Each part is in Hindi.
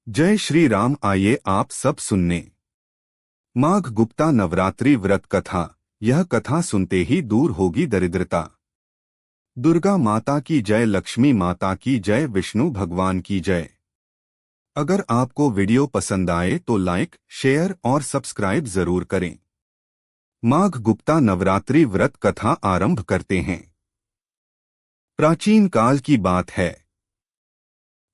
जय श्री राम। आइए आप सब सुनने माघ गुप्ता नवरात्रि व्रत कथा। यह कथा सुनते ही दूर होगी दरिद्रता। दुर्गा माता की जय, लक्ष्मी माता की जय, विष्णु भगवान की जय। अगर आपको वीडियो पसंद आए तो लाइक, शेयर और सब्सक्राइब जरूर करें। माघ गुप्ता नवरात्रि व्रत कथा आरंभ करते हैं। प्राचीन काल की बात है।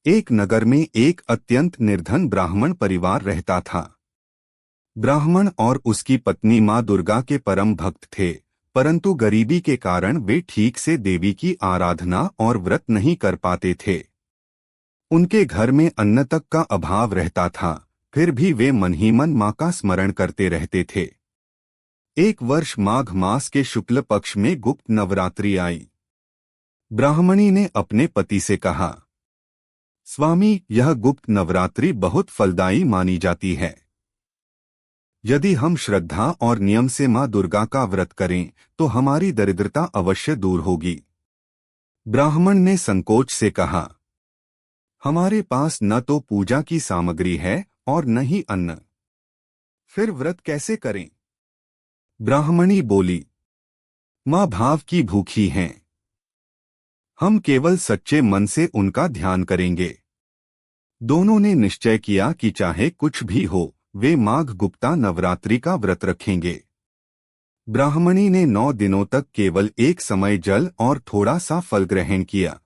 एक नगर में एक अत्यंत निर्धन ब्राह्मण परिवार रहता था। ब्राह्मण और उसकी पत्नी मां दुर्गा के परम भक्त थे, परंतु गरीबी के कारण वे ठीक से देवी की आराधना और व्रत नहीं कर पाते थे। उनके घर में अन्न तक का अभाव रहता था, फिर भी वे मन ही मन मां का स्मरण करते रहते थे। एक वर्ष माघ मास के शुक्ल पक्ष में गुप्त नवरात्रि आई। ब्राह्मणी ने अपने पति से कहा, स्वामी, यह गुप्त नवरात्रि बहुत फलदायी मानी जाती है। यदि हम श्रद्धा और नियम से मां दुर्गा का व्रत करें तो हमारी दरिद्रता अवश्य दूर होगी। ब्राह्मण ने संकोच से कहा, हमारे पास न तो पूजा की सामग्री है और न ही अन्न, फिर व्रत कैसे करें? ब्राह्मणी बोली, मां भाव की भूखी हैं। हम केवल सच्चे मन से उनका ध्यान करेंगे। दोनों ने निश्चय किया कि चाहे कुछ भी हो, वे माघ गुप्ता नवरात्रि का व्रत रखेंगे। ब्राह्मणी ने 9 दिनों तक केवल एक समय जल और थोड़ा सा फल ग्रहण किया।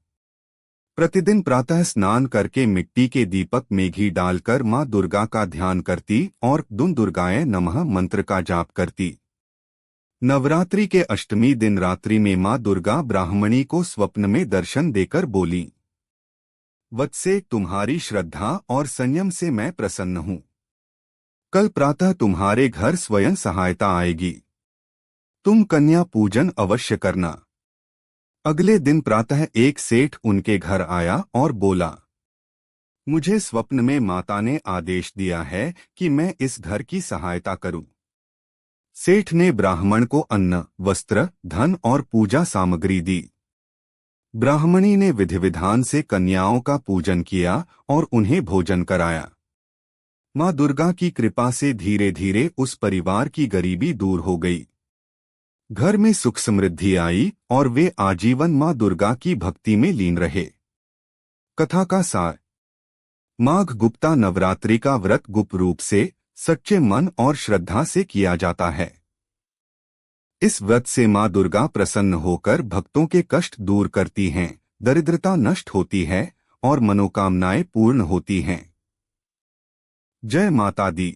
प्रतिदिन प्रातः स्नान करके मिट्टी के दीपक में घी डालकर मां दुर्गा का ध्यान करती और दुन दुर्गाय नमः मंत्र का जाप करती। नवरात्रि के अष्टमी दिन रात्रि में मां दुर्गा ब्राह्मणी को स्वप्न में दर्शन देकर बोली, वत्से, तुम्हारी श्रद्धा और संयम से मैं प्रसन्न हूँ। कल प्रातः तुम्हारे घर स्वयं सहायता आएगी। तुम कन्या पूजन अवश्य करना। अगले दिन प्रातः एक सेठ उनके घर आया और बोला, मुझे स्वप्न में माता ने आदेश दिया है कि मैं इस घर की सहायता करूं। सेठ ने ब्राह्मण को अन्न, वस्त्र, धन और पूजा सामग्री दी। ब्राह्मणी ने विधि विधान से कन्याओं का पूजन किया और उन्हें भोजन कराया। मां दुर्गा की कृपा से धीरे धीरे उस परिवार की गरीबी दूर हो गई। घर में सुख समृद्धि आई और वे आजीवन मां दुर्गा की भक्ति में लीन रहे। कथा का सार। माघ गुप्ता नवरात्रि का व्रत गुप्त रूप से, सच्चे मन और श्रद्धा से किया जाता है। इस व्रत से मां दुर्गा प्रसन्न होकर भक्तों के कष्ट दूर करती हैं, दरिद्रता नष्ट होती है और मनोकामनाएं पूर्ण होती हैं। जय माता दी।